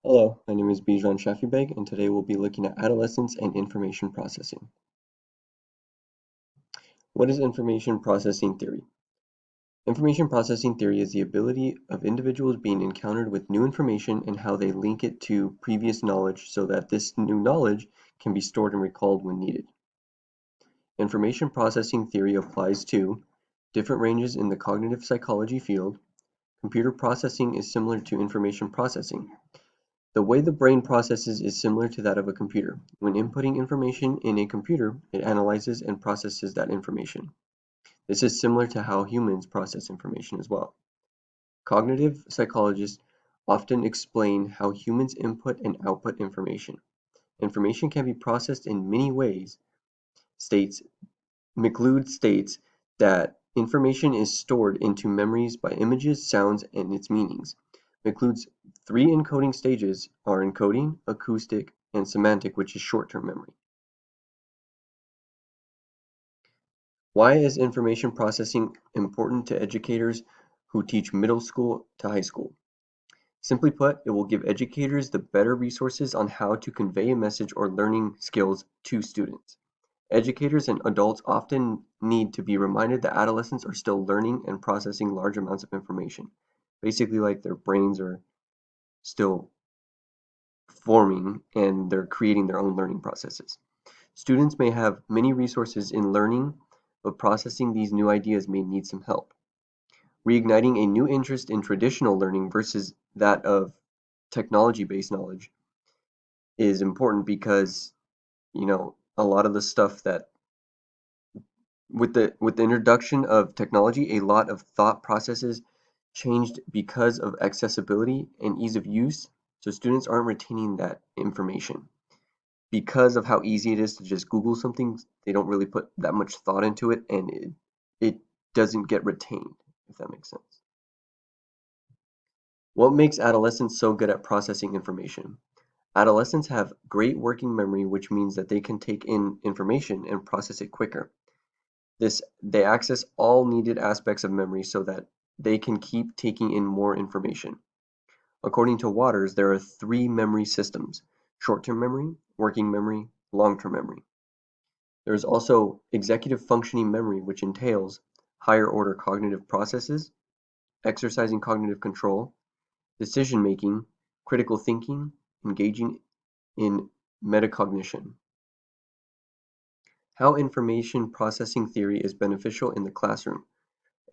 Hello, my name is Bijan Shafibeg, and today we'll be looking at adolescence and information processing. What is information processing theory? Information processing theory is the ability of individuals being encountered with new information and how they link it to previous knowledge so that this new knowledge can be stored and recalled when needed. Information processing theory applies to different ranges in the cognitive psychology field. Computer processing is similar to information processing. The way the brain processes is similar to that of a computer. When inputting information in a computer, it analyzes and processes that information. This is similar to how humans process information as well. Cognitive psychologists often explain how humans input and output information. Information can be processed in many ways. States McLeod states that information is stored into memories by images, sounds, and its meanings. McLeod's three encoding stages are encoding, acoustic, and semantic, which is short-term memory. Why is information processing important to educators who teach middle school to high school? Simply put, it will give educators the better resources on how to convey a message or learning skills to students. Educators and adults often need to be reminded that adolescents are still learning and processing large amounts of information. Basically, like their brains are still forming and they're creating their own learning processes. Students may have many resources in learning, but processing these new ideas may need some help. Reigniting a new interest in traditional learning versus that of technology-based knowledge is important because, a lot of the stuff that with the introduction of technology, a lot of thought processes changed because of accessibility and ease of use, so students aren't retaining that information. Because of how easy it is to just Google something, they don't really put that much thought into it, and it doesn't get retained, if that makes sense. What makes adolescents so good at processing information? Adolescents have great working memory, which means that they can take in information and process it quicker. They access all needed aspects of memory so that they can keep taking in more information. According to Waters, there are three memory systems: short-term memory, working memory, long-term memory. There is also executive functioning memory, which entails higher order cognitive processes, exercising cognitive control, decision making, critical thinking, engaging in metacognition. How information processing theory is beneficial in the classroom,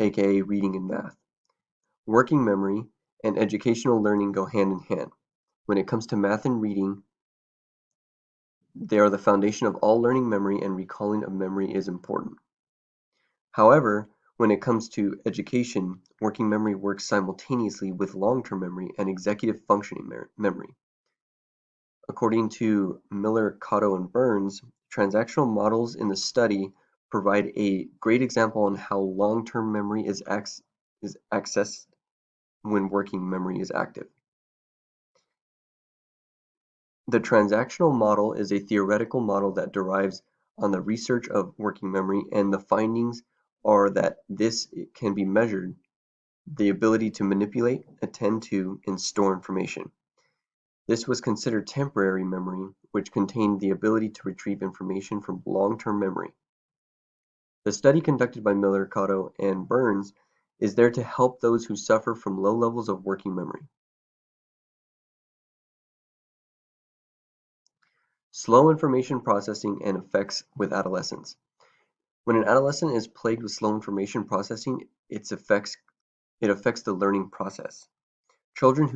aka reading and math. Working memory and educational learning go hand in hand. When it comes to math and reading, they are the foundation of all learning. Memory and recalling of memory is important. However, when it comes to education, working memory works simultaneously with long-term memory and executive functioning memory. According to Miller, Cotto, and Burns, transactional models in the study provide a great example on how long-term memory is accessed when working memory is active. The transactional model is a theoretical model that derives on the research of working memory, and the findings are that this can be measured: the ability to manipulate, attend to, and store information. This was considered temporary memory, which contained the ability to retrieve information from long-term memory. The study conducted by Miller, Cotto, and Burns is there to help those who suffer from low levels of working memory. Slow information processing and effects with adolescents. When an adolescent is plagued with slow information processing, it affects the learning process. Children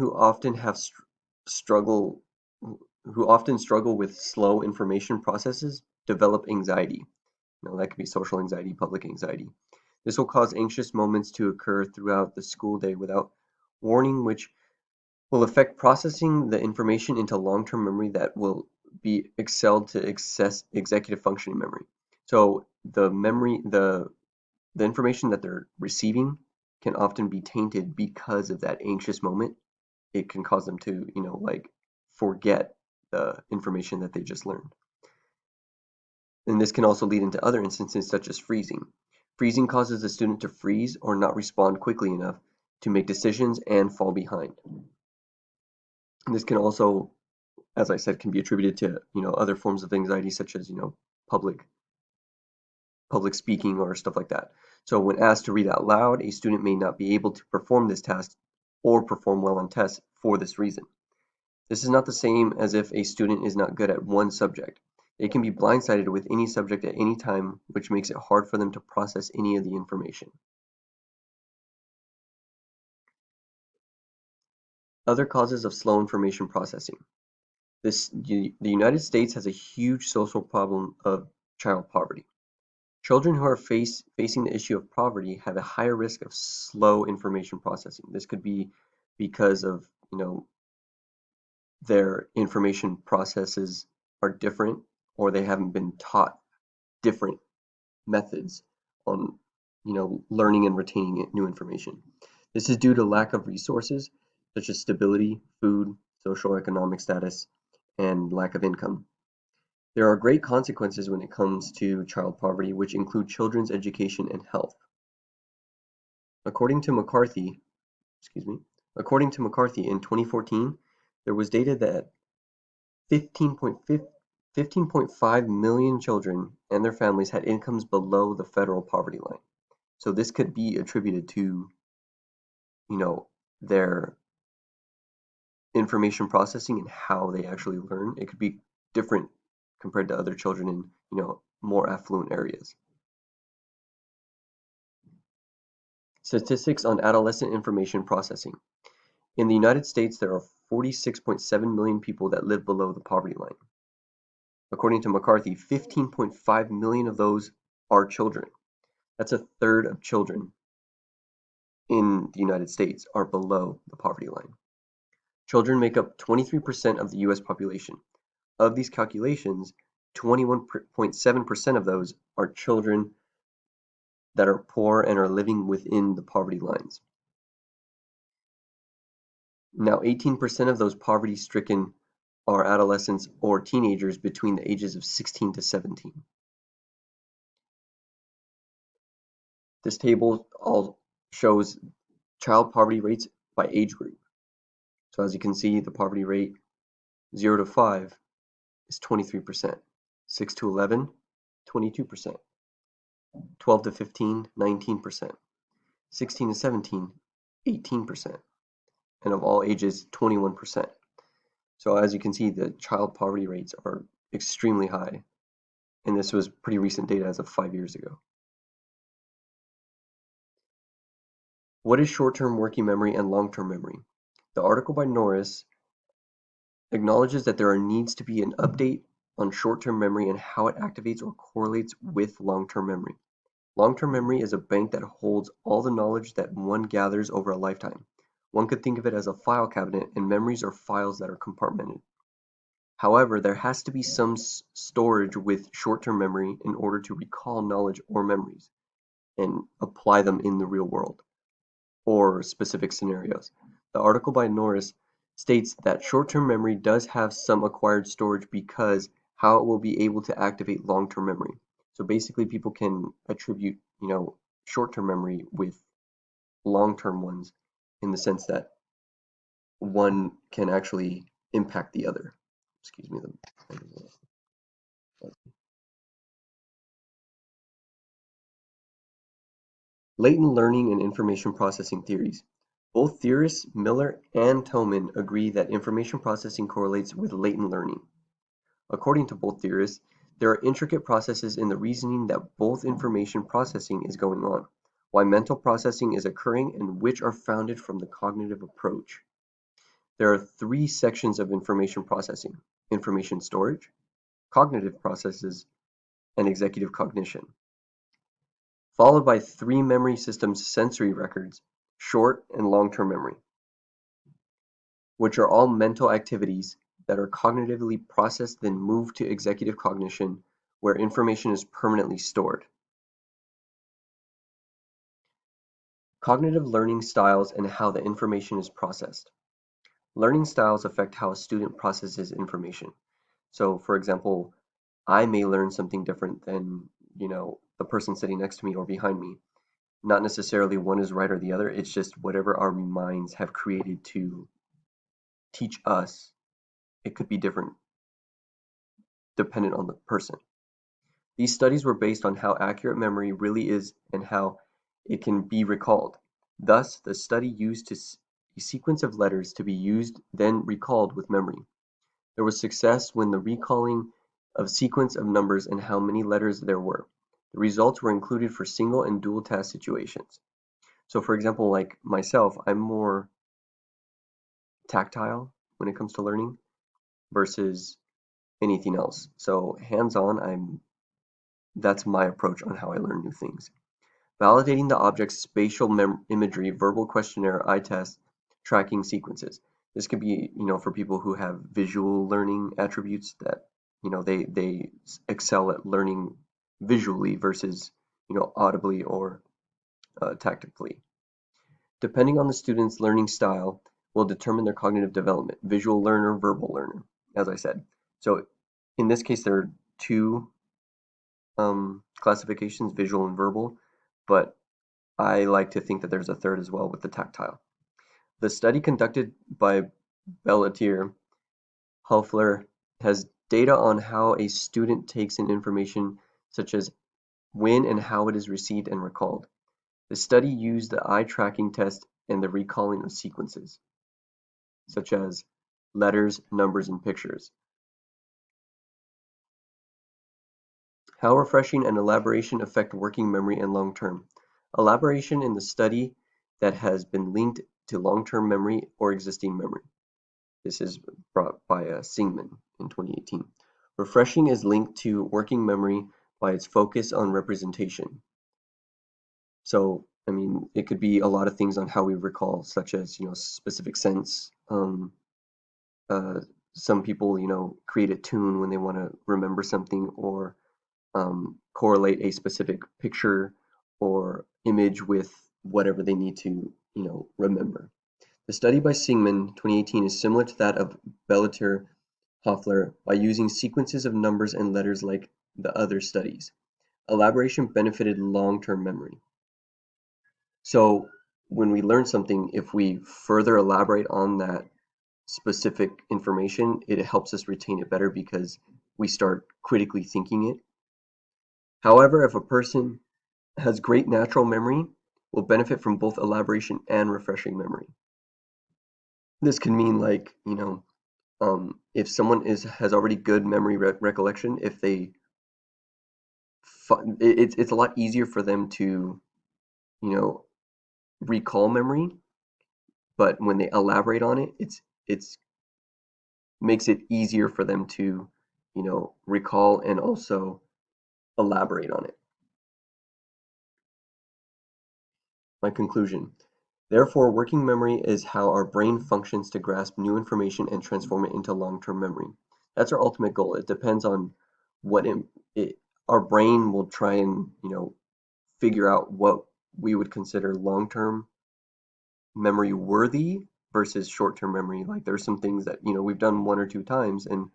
struggle who often struggle with slow information processes develop anxiety. That could be social anxiety, public anxiety. This will cause anxious moments to occur throughout the school day without warning, which will affect processing the information into long-term memory that will be excelled to executive functioning memory. So the information that they're receiving can often be tainted because of that anxious moment. It can cause them to, like forget the information that they just learned. And this can also lead into other instances such as freezing. Freezing causes the student to freeze or not respond quickly enough to make decisions and fall behind. And this can also, as I said, can be attributed to, other forms of anxiety such as, public public speaking or stuff like that. So when asked to read out loud, a student may not be able to perform this task or perform well on tests for this reason. This is not the same as if a student is not good at one subject. They can be blindsided with any subject at any time, which makes it hard for them to process any of the information. Other causes of slow information processing. The United States has a huge social problem of child poverty. Children who are facing the issue of poverty have a higher risk of slow information processing. This could be because of, their information processes are different, or they haven't been taught different methods on, learning and retaining new information. This is due to lack of resources such as stability, food, social economic status, and lack of income. There are great consequences when it comes to child poverty, which include children's education and health. According to McCarthy, excuse me, according to McCarthy in 2014, there was data that 15.5 million children and their families had incomes below the federal poverty line. So this could be attributed to, their information processing and how they actually learn. It could be different compared to other children in, more affluent areas. Statistics on adolescent information processing. In the United States, there are 46.7 million people that live below the poverty line. According to McCarthy, 15.5 million of those are children. That's a third of children in the United States are below the poverty line. Children make up 23% of the US population. Of these calculations, 21.7% of those are children that are poor and are living within the poverty lines. Now, 18% of those poverty-stricken are adolescents or teenagers between the ages of 16 to 17. This table all shows child poverty rates by age group. So as you can see, the poverty rate 0 to 5 is 23%, 6 to 11, 22%, 12 to 15, 19%, 16 to 17, 18%, and of all ages, 21%. So as you can see, the child poverty rates are extremely high, and this was pretty recent data as of 5 years ago. What is short-term working memory and long-term memory? The article by Norris acknowledges that there needs to be an update on short-term memory and how it activates or correlates with long-term memory. Long-term memory is a bank that holds all the knowledge that one gathers over a lifetime. One could think of it as a file cabinet, and memories are files that are compartmented. However, there has to be some storage with short-term memory in order to recall knowledge or memories and apply them in the real world or specific scenarios. The article by Norris states that short-term memory does have some acquired storage because how it will be able to activate long-term memory. So basically people can attribute, short-term memory with long-term ones in the sense that one can actually impact the other. Excuse me. Latent learning and information processing theories. Both theorists, Miller and Toman, agree that information processing correlates with latent learning. According to both theorists, there are intricate processes in the reasoning that both information processing is going on, why mental processing is occurring, and which are founded from the cognitive approach. There are three sections of information processing: information storage, cognitive processes, and executive cognition, followed by three memory systems: sensory records, short and long-term memory, which are all mental activities that are cognitively processed then moved to executive cognition, where information is permanently stored. Cognitive learning styles and how the information is processed. Learning styles affect how a student processes information. So, for example, I may learn something different than, the person sitting next to me or behind me. Not necessarily one is right or the other, it's just whatever our minds have created to teach us, it could be different dependent on the person. These studies were based on how accurate memory really is and how it can be recalled. Thus, the study used a sequence of letters to be used then recalled with memory. There was success when the recalling of sequence of numbers and how many letters there were. The results were included for single and dual task situations. So for example, like myself, I'm more tactile when it comes to learning versus anything else. So hands-on, that's my approach on how I learn new things. Validating the object's spatial imagery, verbal questionnaire, eye test, tracking sequences. This could be, for people who have visual learning attributes that, they excel at learning visually versus, audibly or tactically. Depending on the student's learning style will determine their cognitive development, visual learner, verbal learner, as I said. So in this case, there are two classifications, visual and verbal, but I like to think that there's a third as well with the tactile. The study conducted by Bellatier Hoeffler has data on how a student takes in information such as when and how it is received and recalled. The study used the eye tracking test and the recalling of sequences, such as letters, numbers, and pictures. How refreshing and elaboration affect working memory and long-term. Elaboration in the study that has been linked to long-term memory or existing memory. This is brought by Singman in 2018. Refreshing is linked to working memory by its focus on representation. So, I mean, it could be a lot of things on how we recall, such as, specific sense. Uh, some people, create a tune when they want to remember something or correlate a specific picture or image with whatever they need to, remember. The study by Singman 2018 is similar to that of Bellatier Hoeffler by using sequences of numbers and letters like the other studies. Elaboration benefited long-term memory. So when we learn something, if we further elaborate on that specific information, it helps us retain it better because we start critically thinking it. However, if a person has great natural memory, will benefit from both elaboration and refreshing memory. This can mean like, if someone has already good memory recollection, if they it's a lot easier for them to, you know, recall memory, but when they elaborate on it, it's makes it easier for them to, recall and also elaborate on it. My conclusion. Therefore, working memory is how our brain functions to grasp new information and transform it into long-term memory. That's our ultimate goal. It depends on what our brain will try and, figure out what we would consider long-term memory worthy versus short-term memory. Like there's some things that, we've done one or two times and,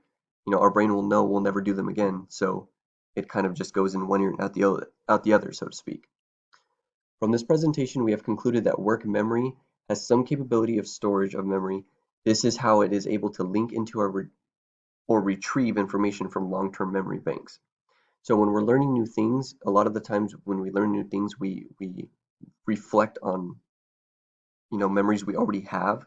our brain will know we'll never do them again. So it kind of just goes in one ear and out the other, so to speak. From this presentation, we have concluded that work memory has some capability of storage of memory. This is how it is able to link into or retrieve information from long-term memory banks. So when we're learning new things, a lot of the times when we learn new things, we reflect on, memories we already have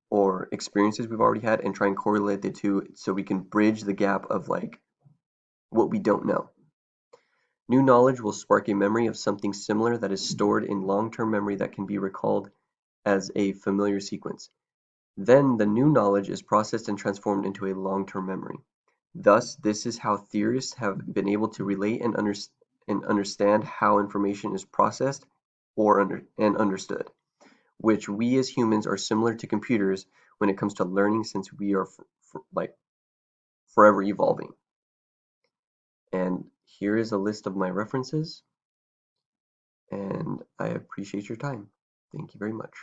or experiences we've already had and try and correlate the two so we can bridge the gap of like what we don't know. New knowledge will spark a memory of something similar that is stored in long-term memory that can be recalled as a familiar sequence. Then the new knowledge is processed and transformed into a long-term memory. Thus, this is how theorists have been able to relate and understand how information is processed and understood, which we as humans are similar to computers when it comes to learning since we are like forever evolving. And here is a list of my references, and I appreciate your time. Thank you very much.